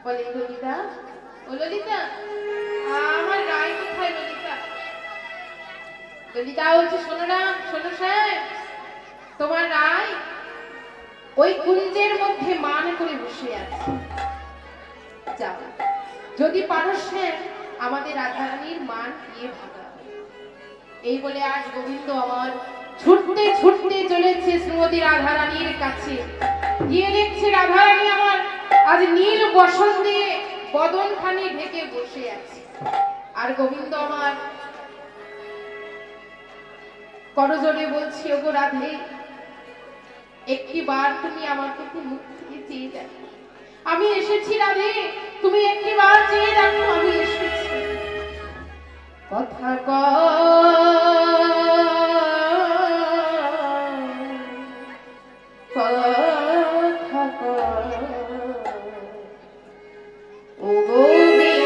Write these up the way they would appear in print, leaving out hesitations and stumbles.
বলে ললিতা, ও ললিতা, আমার রায় কোথায় ললিতা? ললিতা বলছে, শোনো না, শোনো সাহেব, তোমার রায় ওই কুঞ্জের মধ্যে মান করে বসে আছে। যাও, যদি পারো স্যার আমাদের রাধারানীর মান দিয়ে ভাগা। এই বলে আজ গোবিন্দ আমার ছুটতে ছুটতে চলেছে শ্রীমতী রাধারানীর কাছে। গিয়ে দেখছে রাধারানী আমার আজ নীল বসন্তে বদনখানি ঢেকে বসে আছে। আর গোবিন্দ আমার করজোড়ে বলছি, ওগো রাধে, একটি বার তুমি আমার প্রতি মুখ থেকে চেয়ে দেখো। আমি এসেছি রাধে, তুমি একটি বার চেয়ে দেখো আমি এসেছি। কথা ওগো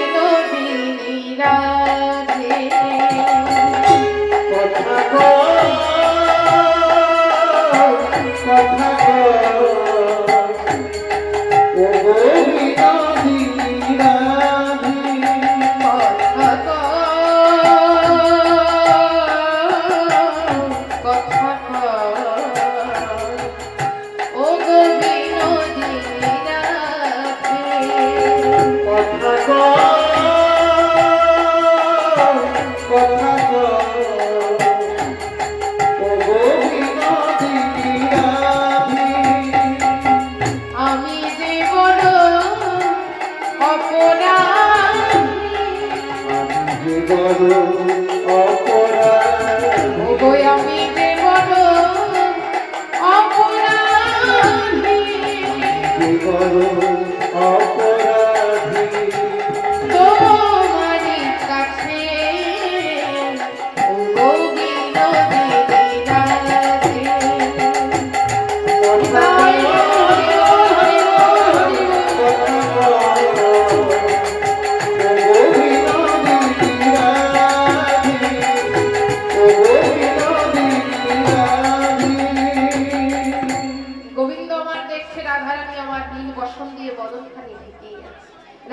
বিনোদিনী রাধে, কথা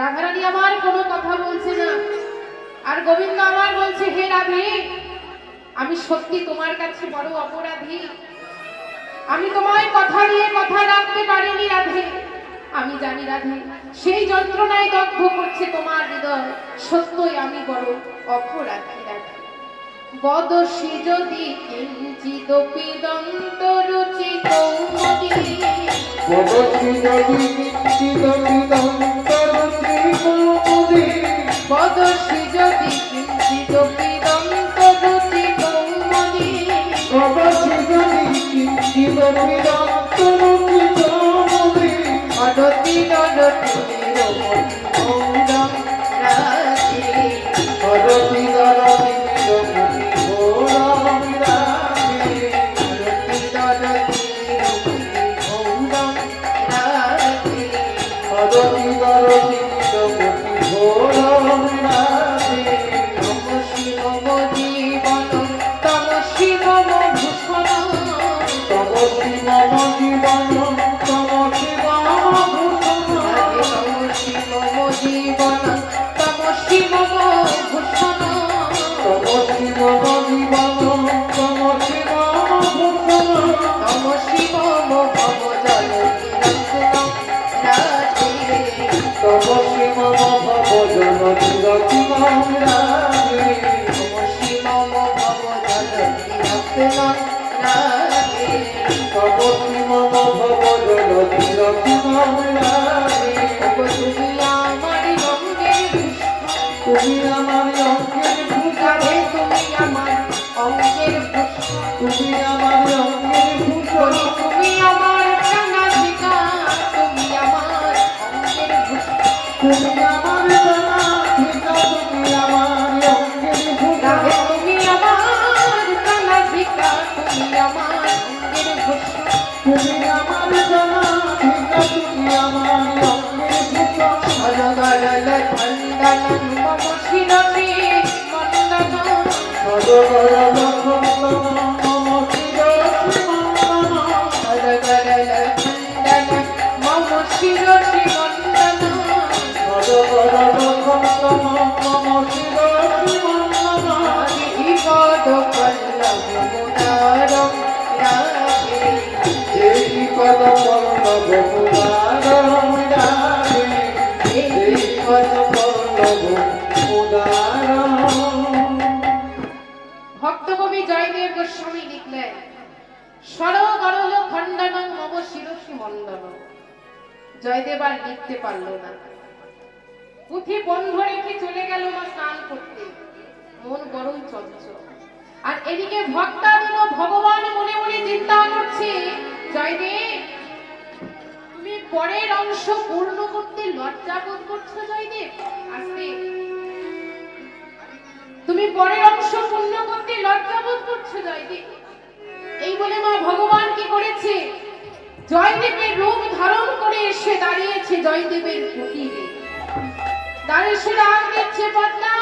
রাধারানী আমার কোনো কথা বলছে না। আর গোবিন্দ আমার বলছে, হে রাধে, আমি সত্যি তোমার কাছে বড় অপরাধী। আমি তোমায় কথা দিয়ে কথা রাখতে পারিনি রাধে। আমি জানি রাধে, সেই যন্ত্রণায় দগ্ধ করছে তোমার হৃদয়। সত্যই আমি বড় অপরাধী রাধে। বদসি যদি কিঞ্চিদপি দন্ত রুচি কৌমুদী, বদসি যদি কিঞ্চিদপি দন্ত রুচি কৌমুদী, বদসি যদি কিঞ্চিদপি দন্ত রুচি কৌমুদী, বদসি যদি কিঞ্চিদপি দন্ত রুচি কৌমুদী, অদতি দলতি রমণী গৌরম রাধে, অদতি দলতি রমণী গৌরম রাধে, অদতি দলতি রমণী গৌরম রাধে, অদতি দলতি রমণী গৌরম রাধে। তমসি মম জীবন তমসি মম ভূষণ, তমসি মম জীবন তমসি মম ভূষণ, তমসি মম জীবন তমসি মম ভূষণ, তমসি মম জীবন তমসি মম ভূষণ, তমসি মম ভব জল রত্নম রাধে, তমসি মম ভব জল রত্নম রাধে, তমসি মম ভব জল রত্নম রাধে, তমসি মম ভব জল রত্নম রাধে। তুমি আমার অঙ্গের পুষ্প, তুমি আমার অঙ্গের ভূষাবে, তুমি আমার অঙ্গের পুষ্প, তুমি আমার অঙ্গের ভূষণ, তুমি আমার কানাধিকা, তুমি আমার অঙ্গের ভূষণ, তুমি আমার কানাধিকা, তুমি আমার অঙ্গের ভূষণ, তুমি আমার কানাধিকা, তুমি আমার অঙ্গের ভূষণ, তুমি আমার কানাধিকা, তুমি আমার অঙ্গের ভূষণ। সরগরল খণ্ডনম মম শিরসি মন্দনম, সরগরল খণ্ডনম মম শিরসি মন্দনম, সরগরল খণ্ডনম মম শিরসি মন্দনম, স্পন্দন। জয়দেব আর লিখতে পারল না, পুঁথি বন্ধ রেখে চলে গেল মা স্নান করতে। মন বড়ই চঞ্চল। আর এদিকে ভক্তাদিন ভগবান মনে মনে চিন্তা করছে, জয়দেব তুমি পরের অংশ পূর্ণ করতে লজ্জা বোধ করছো জয়দেব? আস্তে, তুমি পরের অংশ পূর্ণ করতে লজ্জা বোধ করছো জয়দেব? এই বলে মা ভগবান কি করেছে, জয়দেবের রূপ ধারণ করে এসে দাঁড়িয়েছে জয়দেবের কুটিরে। দাঁড়িয়ে সে ডাক দিচ্ছে, পদ্মা,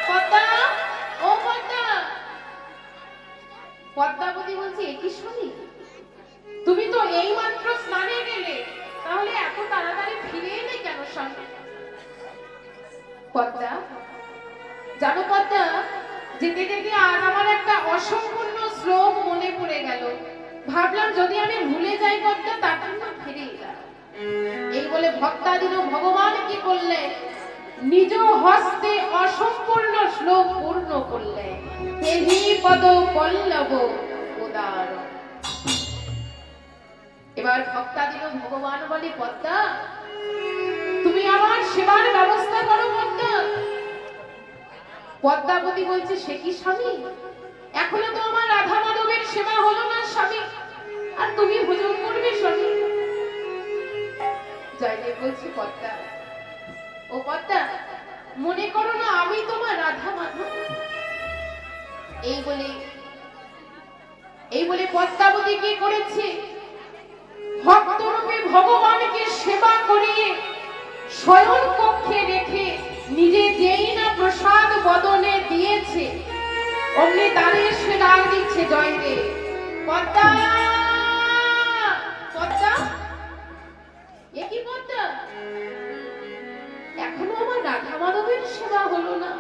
পদ্মা, ও পদ্মা। পদ্মাবতী বলছে, এ কি শুনি, তুমি তো এইমাত্র স্নানে গেলে, তাহলে এত তাড়াতাড়ি ফিরে এলে কেন স্বামী? পদ্মা, জানো পদ্মা, যেতে যেতে আজ আমার একটা অসম্পূর্ণ শ্লোক মনে পড়ে গেল। ভাবলাম যদি আমি ভুলে যাই পদ্মা, তার জন্য ফিরে এলাম। এই বলে ভক্তাদিন ভগবান কি করলেন, নিজ হস্তে অসম্পূর্ণ শ্লোক পূর্ণ করলেন। হেহি পদ পল্লব উদার। এবার ভক্তাদিন ভগবান বলে, পদ্মা তুমি আমার সেবার ব্যবস্থা করো পদ্মা। পদ্মাবতী বলছে, সে কি স্বামী, এখনো তো আমার রাধা মাধবের সেবা হলো না স্বামী, আর তুমি ভোজন করবে স্বামী? জয়দেব বলছে, পদ্মা, ও পদ্মা, মনে করো না আমি তোমার রাধা মাধব। এই বলে পদ্মাবতী কি করেছে, ভক্তরূপে ভগবানকে সেবা করিয়ে শয়ন কক্ষে রেখে নিজে যেই না প্রসাদ বদলে দিয়েছে, অমনি দাঁড়িয়ে সে ডাক দিচ্ছে, জয়দেব, পদ্মা, পদ্মা, এ কি পদ্মা, এখনো আমার রাধা মাধবের সেবা হলো না,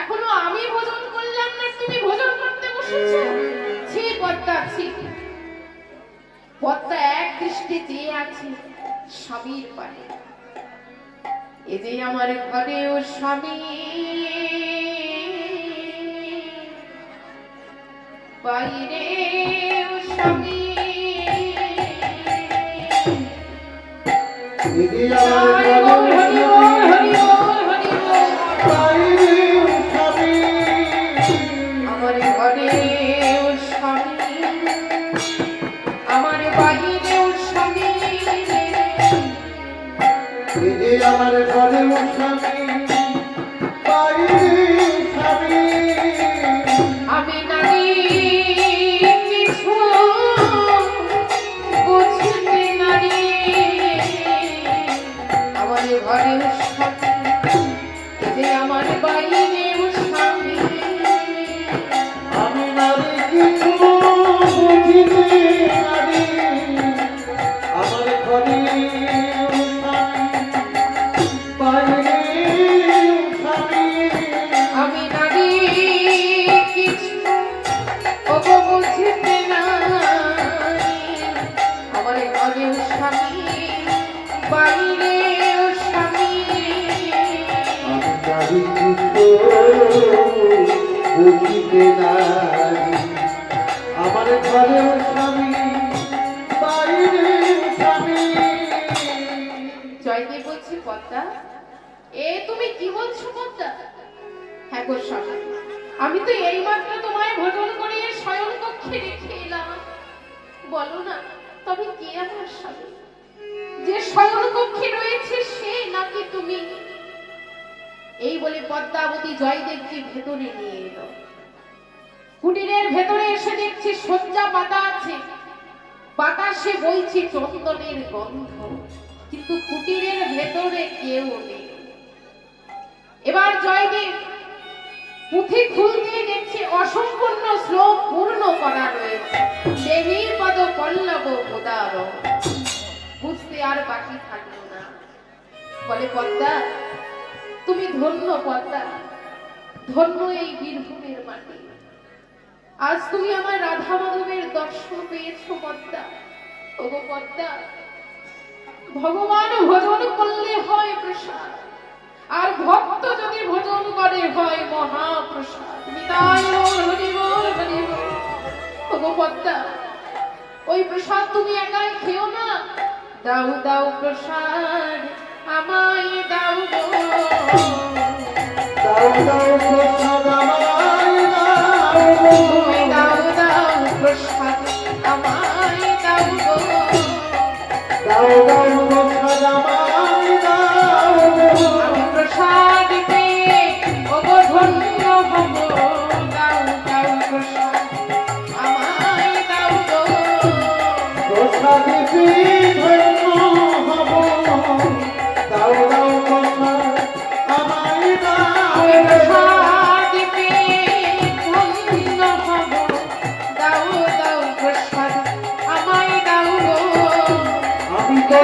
এখনো আমি ভোজন করলাম না, তুমি ভোজন করতে বসেছো? ছি পদ্মা, ছি। পদ্মা এক দৃষ্টি চেয়ে আছে স্বামীর পানে। এ যে আমার ঘরে ও স্বামী, বাইরে ও স্বামী, আমার ঘরে ও স্বামী, আমার বাইরে ও স্বামী, আমার ঘরে স্বামী, বাইরে স্বামী, আমি নারী কিছু বুঝতে নারী, আমার ঘরে স্বামী, যে আমার বাইরে স্বামী, আমি নারী কিছু বুঝিতে নারী, আমার ঘরে আমি নারী কিছু বুঝতে নারী, আমার ঘরে স্বামী, বাইরে স্বামী, আমি নারী কিছু বুঝিতে নারী, আমার ঘরে স্বামী, বাইরে স্বামী। জয়দেব বলছি, পদ্মা, এ তুমি কি বলছো পদ্মা? হ্যাঁ গো স্বামী, আমি তো এইমাত্র তোমায় ভোজন করিয়ে শয়ন কক্ষে রেখে এলাম। বলো না, তবে কে আমার স্বামী? যে শয়ন কক্ষে রয়েছে সে নাকি তুমি? এই বলে পদ্মাবতী জয়দেবকে ভেতরে নিয়ে এলো। কুটিরের ভেতরে এসে দেখছি শয্যা পাতা আছে, বাতাসে বইছে চন্দনের গন্ধ, কিন্তু কুটিরের ভেতরে কেউ নেই। এবার জয়দেব পুঁথি খুলতে দেখছে অসম্পূর্ণ শ্লোক পূর্ণ করা রয়েছে। দেবী পদ পল্লব উদার। বুঝতে আর বাকি থাকলো না। বলে, পদ্মা তুমি ধন্য, পদ্মা ধন্য এই বীরভূমের মাটি। আজ তুমি আমার রাধা মাধবের দর্শন পেয়েছো পদ্মা। ওগো পদ্মা, ভগবান ভোজন করলে হয় প্রসাদ, আর ভক্ত যদি ভোজন করে হয় মহাপ্রসাদ। নিতাই গৌর হরি বল, হরি বল। ওগো পদ্মা, ওই প্রসাদ তুমি একাই খেও না, দাও দাও প্রসাদ আমায় দাও গো। দাও দাও প্রসাদ আমায় দাও তুমি দাও দাও প্রসাদ আমায় দাও গো। দাও দাও প্রসাদ আমায় দাও আমি প্রসাদ পেয়ে ওগো ধন্য হব, দাও দাও প্রসাদ আমায় দাও গো। প্রসাদ পেয়ে ধন্য হব, দাও দাও প্রসাদ আমায় দাও আমি প্রসাদ পেয়ে ধন্য হব, দাও দাও প্রসাদ আমায় দাও গো। আমি তো